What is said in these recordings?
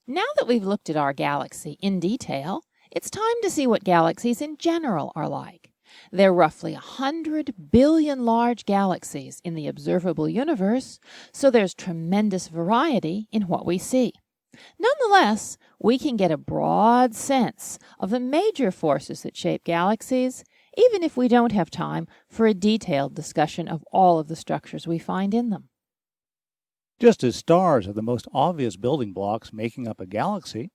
Now that we've looked at our galaxy in detail, it's time to see what galaxies in general are like. There are roughly 100 billion large galaxies in the observable universe, so there's tremendous variety in what we see. Nonetheless, we can get a broad sense of the major forces that shape galaxies, even if we don't have time for a detailed discussion of all of the structures we find in them. Just as stars are the most obvious building blocks making up a galaxy,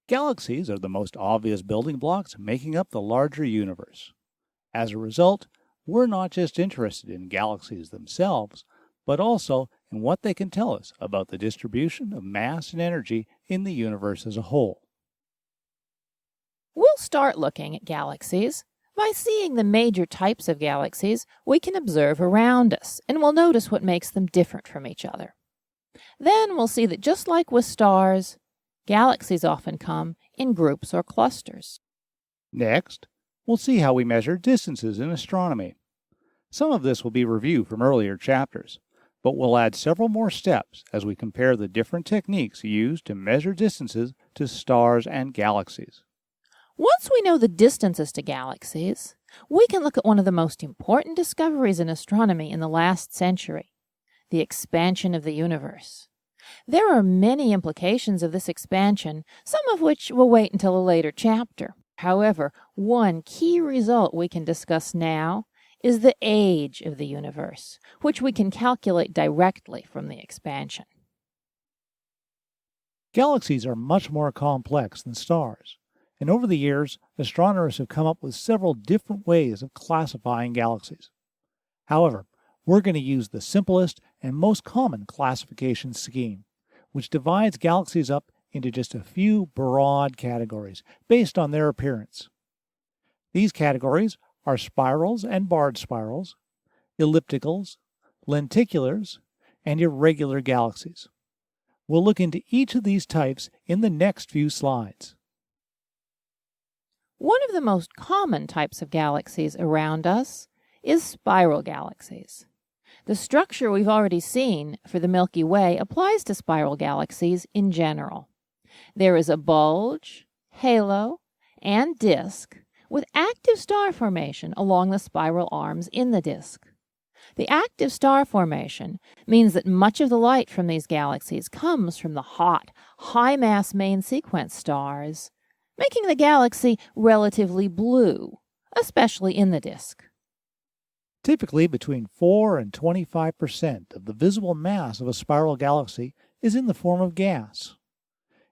galaxies are the most obvious building blocks making up the larger universe. As a result, we're not just interested in galaxies themselves, but also in what they can tell us about the distribution of mass and energy in the universe as a whole. We'll start looking at galaxies by seeing the major types of galaxies we can observe around us, and we'll notice what makes them different from each other. Then we'll see that just like with stars, galaxies often come in groups or clusters. Next, we'll see how we measure distances in astronomy. Some of this will be review from earlier chapters, but we'll add several more steps as we compare the different techniques used to measure distances to stars and galaxies. Once we know the distances to galaxies, we can look at one of the most important discoveries in astronomy in the last century, the expansion of the universe. There are many implications of this expansion, some of which will wait until a later chapter. However, one key result we can discuss now is the age of the universe, which we can calculate directly from the expansion. Galaxies are much more complex than stars, and over the years, astronomers have come up with several different ways of classifying galaxies. However, we're going to use the simplest and most common classification scheme, which divides galaxies up into just a few broad categories based on their appearance. These categories are spirals and barred spirals, ellipticals, lenticulars, and irregular galaxies. We'll look into each of these types in the next few slides. One of the most common types of galaxies around us is spiral galaxies. The structure we've already seen for the Milky Way applies to spiral galaxies in general. There is a bulge, halo, and disk with active star formation along the spiral arms in the disk. The active star formation means that much of the light from these galaxies comes from the hot, high-mass main sequence stars, making the galaxy relatively blue, especially in the disk. Typically, between 4 and 25% of the visible mass of a spiral galaxy is in the form of gas.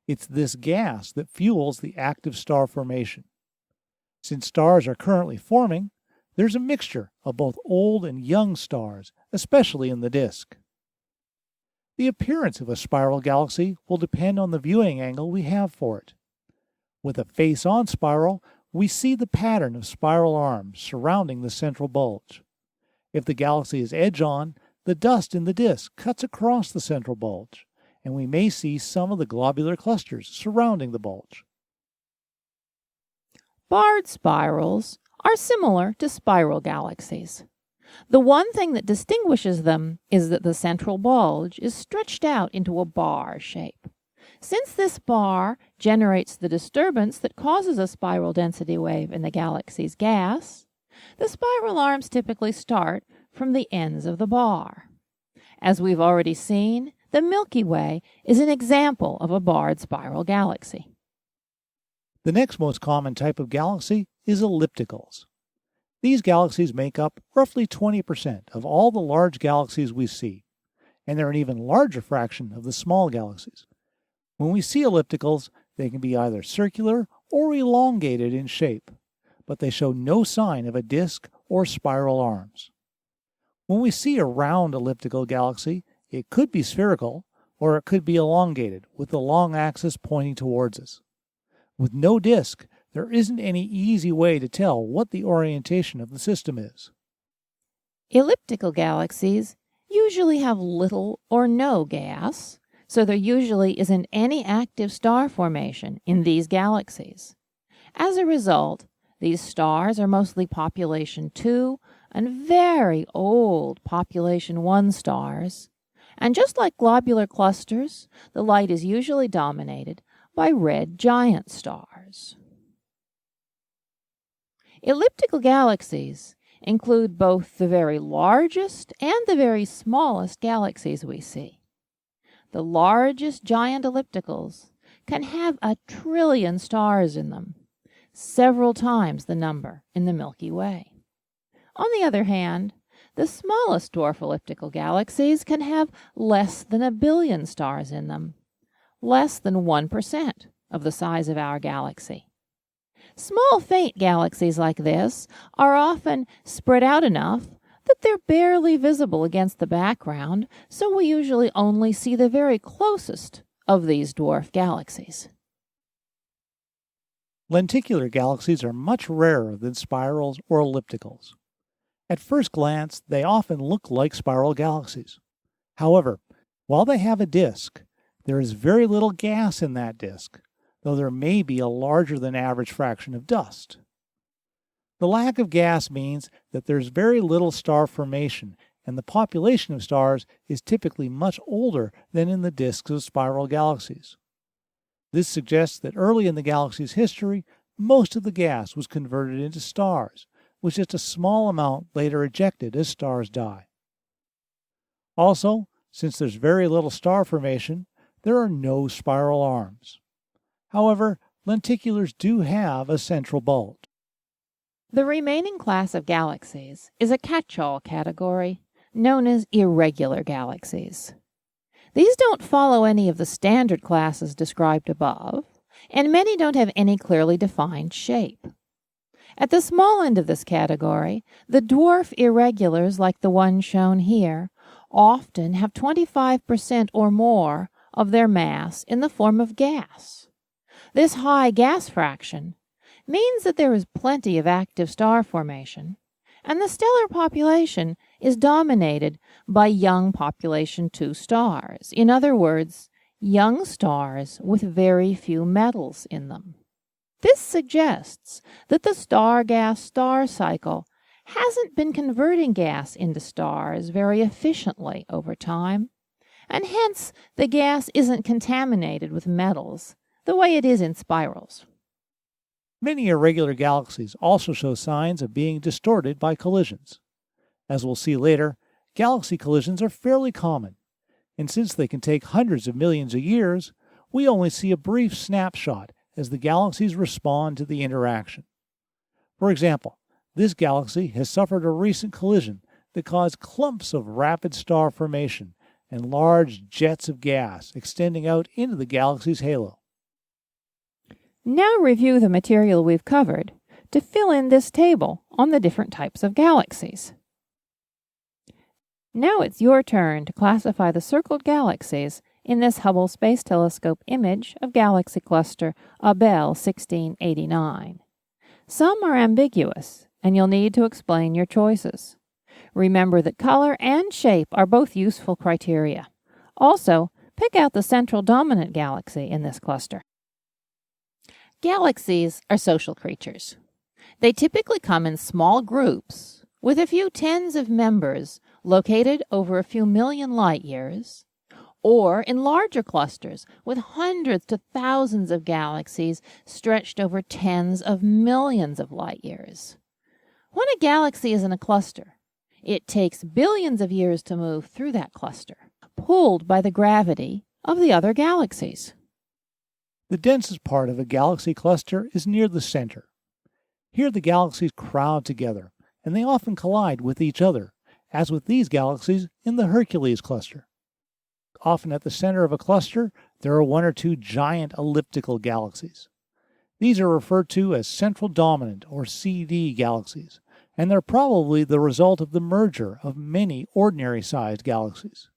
It's this gas that fuels the active star formation. Since stars are currently forming, there's a mixture of both old and young stars, especially in the disk. The appearance of a spiral galaxy will depend on the viewing angle we have for it. With a face-on spiral, we see the pattern of spiral arms surrounding the central bulge. If the galaxy is edge-on, the dust in the disk cuts across the central bulge, and we may see some of the globular clusters surrounding the bulge. Barred spirals are similar to spiral galaxies. The one thing that distinguishes them is that the central bulge is stretched out into a bar shape. Since this bar generates the disturbance that causes a spiral density wave in the galaxy's gas, the spiral arms typically start from the ends of the bar. As we've already seen, the Milky Way is an example of a barred spiral galaxy. The next most common type of galaxy is ellipticals. These galaxies make up roughly 20% of all the large galaxies we see, and they're an even larger fraction of the small galaxies. When we see ellipticals, they can be either circular or elongated in shape, but they show no sign of a disk or spiral arms. When we see a round elliptical galaxy, it could be spherical or it could be elongated with the long axis pointing towards us. With no disk, there isn't any easy way to tell what the orientation of the system is. Elliptical galaxies usually have little or no gas, so there usually isn't any active star formation in these galaxies. As a result, these stars are mostly population 2 and very old population 1 stars. And just like globular clusters, the light is usually dominated by red giant stars. Elliptical galaxies include both the very largest and the very smallest galaxies we see. The largest giant ellipticals can have 1 trillion stars in them, several times the number in the Milky Way. On the other hand, the smallest dwarf elliptical galaxies can have less than 1 billion stars in them, less than 1% of the size of our galaxy. Small faint galaxies like this are often spread out enough that they're barely visible against the background, so we usually only see the very closest of these dwarf galaxies. Lenticular galaxies are much rarer than spirals or ellipticals. At first glance, they often look like spiral galaxies. However, while they have a disk, there is very little gas in that disk, though there may be a larger than average fraction of dust. The lack of gas means that there's very little star formation, and the population of stars is typically much older than in the disks of spiral galaxies. This suggests that early in the galaxy's history, most of the gas was converted into stars, with just a small amount later ejected as stars die. Also, since there's very little star formation, there are no spiral arms. However, lenticulars do have a central bulge. The remaining class of galaxies is a catch-all category known as irregular galaxies. These don't follow any of the standard classes described above, and many don't have any clearly defined shape. At the small end of this category, the dwarf irregulars like the one shown here often have 25% or more of their mass in the form of gas. This high gas fraction means that there is plenty of active star formation, and the stellar population is dominated by young population II stars. In other words, young stars with very few metals in them. This suggests that the star-gas-star cycle hasn't been converting gas into stars very efficiently over time, and hence the gas isn't contaminated with metals the way it is in spirals. Many irregular galaxies also show signs of being distorted by collisions. As we'll see later, galaxy collisions are fairly common, and since they can take hundreds of millions of years, we only see a brief snapshot as the galaxies respond to the interaction. For example, this galaxy has suffered a recent collision that caused clumps of rapid star formation and large jets of gas extending out into the galaxy's halo. Now review the material we've covered to fill in this table on the different types of galaxies. Now it's your turn to classify the circled galaxies in this Hubble Space Telescope image of galaxy cluster Abell 1689. Some are ambiguous, and you'll need to explain your choices. Remember that color and shape are both useful criteria. Also, pick out the central dominant galaxy in this cluster. Galaxies are social creatures. They typically come in small groups with a few tens of members located over a few million light years, or in larger clusters with hundreds to thousands of galaxies stretched over tens of millions of light years. When a galaxy is in a cluster, it takes billions of years to move through that cluster, pulled by the gravity of the other galaxies. The densest part of a galaxy cluster is near the center. Here the galaxies crowd together, and they often collide with each other, as with these galaxies in the Hercules cluster. Often at the center of a cluster, there are one or two giant elliptical galaxies. These are referred to as central dominant or CD galaxies, and they're probably the result of the merger of many ordinary-sized galaxies.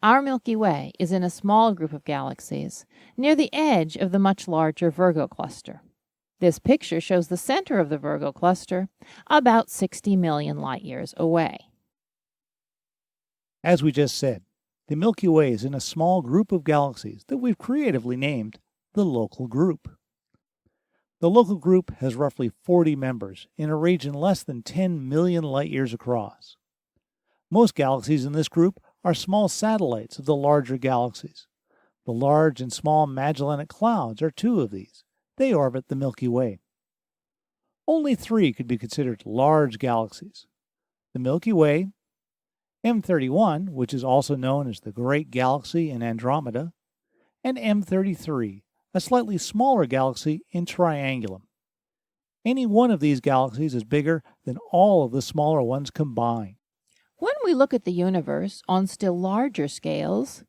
Our Milky Way is in a small group of galaxies near the edge of the much larger Virgo cluster. This picture shows the center of the Virgo cluster about 60 million light-years away. As we just said, the Milky Way is in a small group of galaxies that we've creatively named the local group. The local group has roughly 40 members in a region less than 10 million light-years across. Most galaxies in this group are small satellites of the larger galaxies. The large and small Magellanic Clouds are two of these. They orbit the Milky Way. Only three could be considered large galaxies: the Milky Way, M31, which is also known as the Great Galaxy in Andromeda, and M33, a slightly smaller galaxy in Triangulum. Any one of these galaxies is bigger than all of the smaller ones combined. When we look at the universe on still larger scales,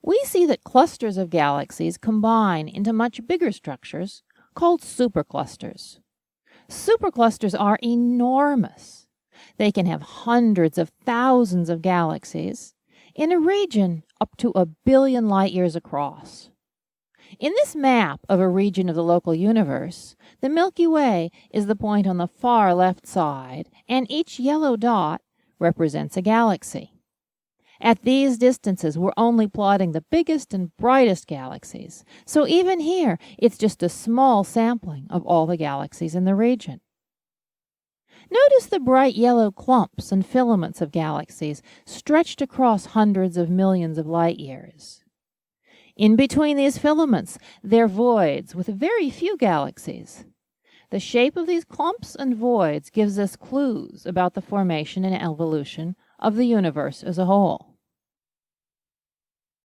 we see that clusters of galaxies combine into much bigger structures called superclusters. Superclusters are enormous. They can have hundreds of thousands of galaxies in a region up to 1 billion light years across. In this map of a region of the local universe, the Milky Way is the point on the far left side, and each yellow dot represents a galaxy. At these distances, we're only plotting the biggest and brightest galaxies, so even here, it's just a small sampling of all the galaxies in the region. Notice the bright yellow clumps and filaments of galaxies stretched across hundreds of millions of light years. In between these filaments, there are voids with very few galaxies. The shape of these clumps and voids gives us clues about the formation and evolution of the universe as a whole.